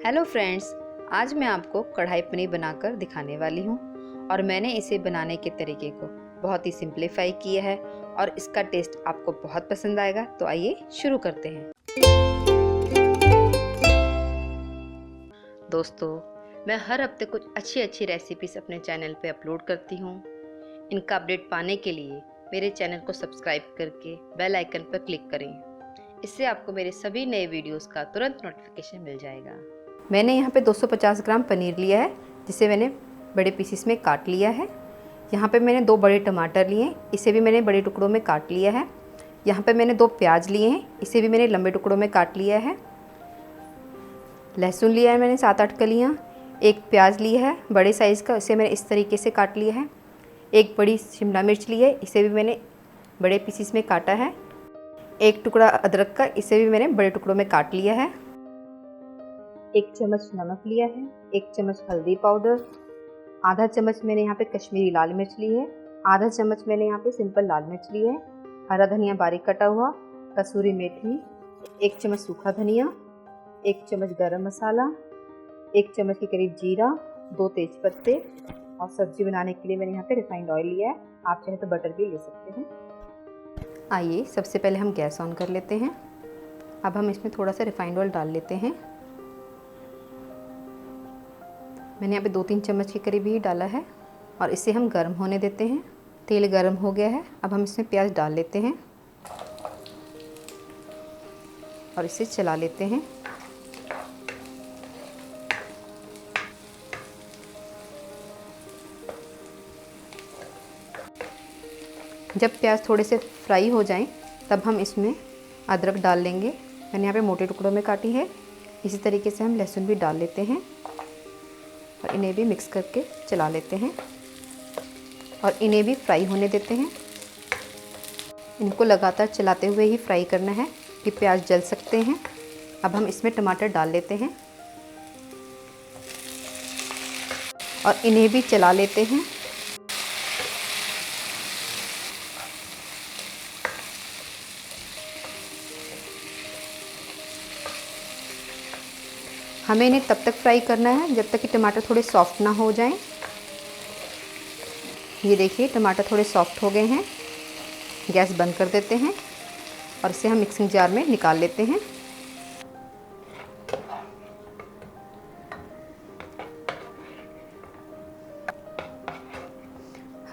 Hello friends, आज मैं आपको कढ़ाई पनीर बनाकर दिखाने वाली हूँ और मैंने इसे बनाने के तरीके को बहुत ही सिंपलीफाई किया है और इसका टेस्ट आपको बहुत पसंद आएगा। तो आइए शुरू करते हैं। दोस्तों, मैं हर हफ्ते कुछ अच्छी रेसिपीज अपने चैनल पे अपलोड करती हूँ। इनका अपडेट पाने के लिए मेरे चैनल को सब्सक्राइब करके बेल आइकन पर क्लिक करें। इससे आपको मेरे सभी नए वीडियोस का तुरंत नोटिफिकेशन मिल जाएगा। मैंने यहाँ पे 250 ग्राम पनीर लिया है, जिसे मैंने बड़े पीसेस में काट लिया है। यहाँ पे मैंने 2 बड़े टमाटर लिए हैं, इसे भी मैंने बड़े टुकड़ों में काट लिया है। यहाँ पे मैंने 2 प्याज लिए हैं, इसे भी मैंने लंबे टुकड़ों में काट लिया है। लहसुन लिया है मैंने 7-8 कलियाँ। एक प्याज लिया है बड़े साइज़ का, इसे मैंने इस तरीके से काट लिया है। एक बड़ी शिमला मिर्च ली है, इसे भी मैंने बड़े पीसेस में काटा है। एक टुकड़ा अदरक का, इसे भी मैंने बड़े टुकड़ों में काट लिया है। 1 चम्मच नमक लिया है, 1 चम्मच हल्दी पाउडर, आधा चम्मच मैंने यहाँ पे कश्मीरी लाल मिर्च ली है, आधा चम्मच मैंने यहाँ पे सिंपल लाल मिर्च ली है, हरा धनिया बारीक कटा हुआ, कसूरी मेथी, 1 चम्मच सूखा धनिया, 1 चम्मच गरम मसाला, 1 चम्मच के करीब जीरा, 2 तेज पत्ते और सब्जी बनाने के लिए मैंने यहाँ पे रिफाइंड ऑयल लिया है। आप चाहे तो बटर भी ले सकते हैं। आइए सबसे पहले हम गैस ऑन कर लेते हैं। अब हम इसमें थोड़ा सा रिफाइंड ऑयल डाल लेते हैं। मैंने यहाँ पे 2-3 चम्मच के करीब ही डाला है और इसे हम गर्म होने देते हैं। तेल गर्म हो गया है, अब हम इसमें प्याज डाल लेते हैं और इसे चला लेते हैं। जब प्याज थोड़े से फ्राई हो जाएं, तब हम इसमें अदरक डाल लेंगे। मैंने यहाँ पे मोटे टुकड़ों में काटी है। इसी तरीके से हम लहसुन भी डाल लेते हैं और इन्हें भी मिक्स करके चला लेते हैं और इन्हें भी फ्राई होने देते हैं। इनको लगातार चलाते हुए ही फ्राई करना है कि प्याज जल सकते हैं। अब हम इसमें टमाटर डाल लेते हैं और इन्हें भी चला लेते हैं। हमें इन्हें तब तक फ्राई करना है जब तक कि टमाटर थोड़े सॉफ्ट ना हो जाएं। ये देखिए टमाटर थोड़े सॉफ्ट हो गए हैं। गैस बंद कर देते हैं और इसे हम मिक्सिंग जार में निकाल लेते हैं।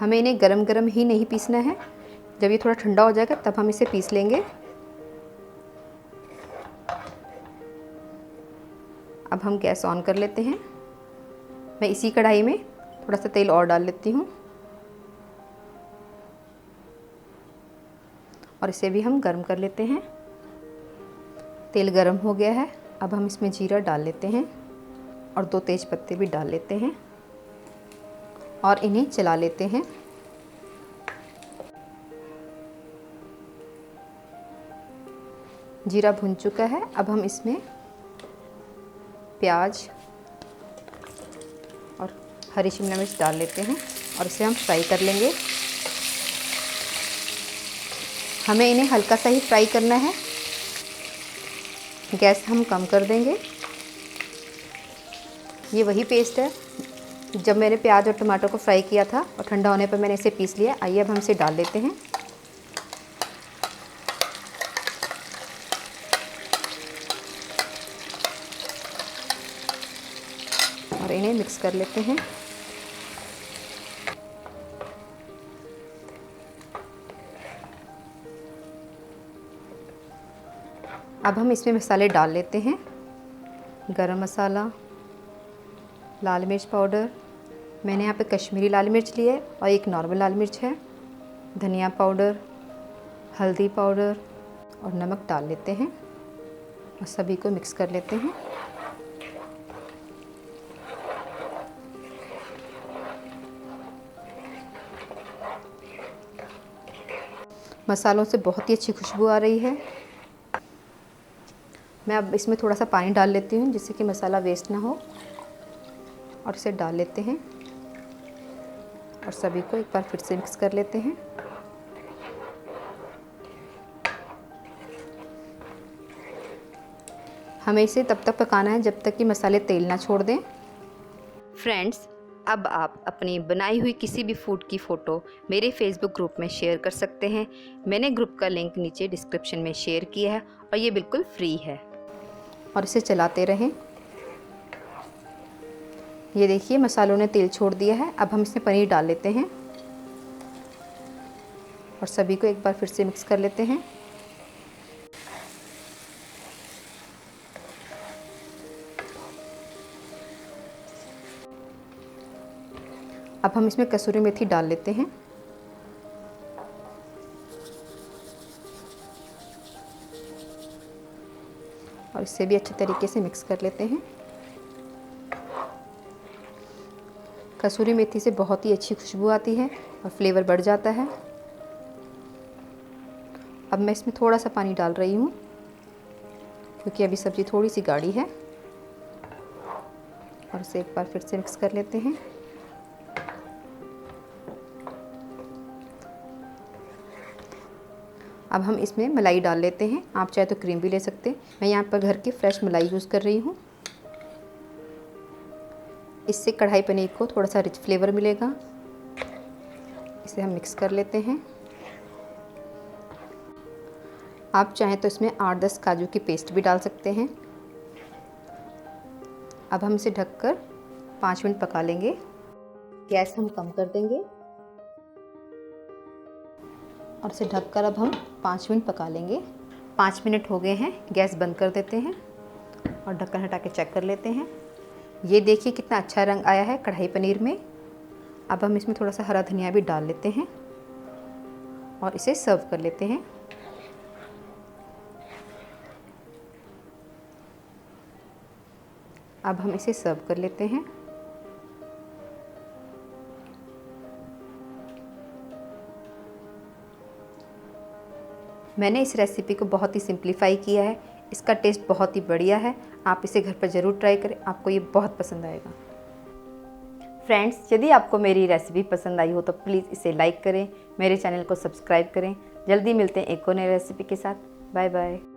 हमें इन्हें गरम गरम ही नहीं पीसना है, जब ये थोड़ा ठंडा हो जाएगा तब हम इसे पीस लेंगे। अब हम गैस ऑन कर लेते हैं। मैं इसी कढ़ाई में थोड़ा सा तेल और डाल लेती हूँ और इसे भी हम गर्म कर लेते हैं। तेल गर्म हो गया है, अब हम इसमें जीरा डाल लेते हैं और 2 तेज पत्ते भी डाल लेते हैं और इन्हें चला लेते हैं। जीरा भुन चुका है, अब हम इसमें प्याज और हरी शिमला मिर्च डाल लेते हैं और इसे हम फ्राई कर लेंगे। हमें इन्हें हल्का सा ही फ्राई करना है। गैस हम कम कर देंगे। ये वही पेस्ट है जब मैंने प्याज और टमाटर को फ्राई किया था और ठंडा होने पर मैंने इसे पीस लिया। आइए अब हम इसे डाल देते हैं और इन्हें मिक्स कर लेते हैं। अब हम इसमें मसाले डाल लेते हैं। गरम मसाला, लाल मिर्च पाउडर, मैंने यहाँ पे कश्मीरी लाल मिर्च ली है और एक नॉर्मल लाल मिर्च है, धनिया पाउडर, हल्दी पाउडर और नमक डाल लेते हैं और सभी को मिक्स कर लेते हैं। मसालों से बहुत ही अच्छी खुशबू आ रही है। मैं अब इसमें थोड़ा सा पानी डाल लेती हूँ जिससे कि मसाला वेस्ट ना हो और इसे डाल लेते हैं और सभी को एक बार फिर से मिक्स कर लेते हैं। हमें इसे तब तक पकाना है जब तक कि मसाले तेल ना छोड़ दें। फ्रेंड्स, अब आप अपनी बनाई हुई किसी भी फूड की फ़ोटो मेरे फेसबुक ग्रुप में शेयर कर सकते हैं। मैंने ग्रुप का लिंक नीचे डिस्क्रिप्शन में शेयर किया है और ये बिल्कुल फ्री है। और इसे चलाते रहें। ये देखिए मसालों ने तेल छोड़ दिया है। अब हम इसमें पनीर डाल लेते हैं और सभी को एक बार फिर से मिक्स कर लेते हैं। अब हम इसमें कसूरी मेथी डाल लेते हैं और इससे भी अच्छे तरीके से मिक्स कर लेते हैं। कसूरी मेथी से बहुत ही अच्छी खुशबू आती है और फ्लेवर बढ़ जाता है। अब मैं इसमें थोड़ा सा पानी डाल रही हूँ क्योंकि अभी सब्ज़ी थोड़ी सी गाढ़ी है। और इसे एक बार फिर से मिक्स कर लेते हैं। अब हम इसमें मलाई डाल लेते हैं। आप चाहे तो क्रीम भी ले सकते हैं। मैं यहाँ पर घर की फ्रेश मलाई यूज़ कर रही हूँ। इससे कढ़ाई पनीर को थोड़ा सा रिच फ्लेवर मिलेगा। इसे हम मिक्स कर लेते हैं। आप चाहें तो इसमें 8-10 काजू की पेस्ट भी डाल सकते हैं। अब हम इसे ढककर 5 मिनट पका लेंगे। गैस हम कम कर देंगे और इसे ढककर अब हम 5 मिनट पका लेंगे। 5 मिनट हो गए हैं। गैस बंद कर देते हैं और ढक्कन हटा के चेक कर लेते हैं। ये देखिए कितना अच्छा रंग आया है कढ़ाई पनीर में। अब हम इसमें थोड़ा सा हरा धनिया भी डाल लेते हैं और इसे सर्व कर लेते हैं। अब हम इसे सर्व कर लेते हैं। मैंने इस रेसिपी को बहुत ही सिंप्लीफाई किया है। इसका टेस्ट बहुत ही बढ़िया है। आप इसे घर पर ज़रूर ट्राई करें, आपको ये बहुत पसंद आएगा। फ्रेंड्स, यदि आपको मेरी रेसिपी पसंद आई हो तो प्लीज़ इसे लाइक करें, मेरे चैनल को सब्सक्राइब करें। जल्दी मिलते हैं एक और नई रेसिपी के साथ। Bye bye.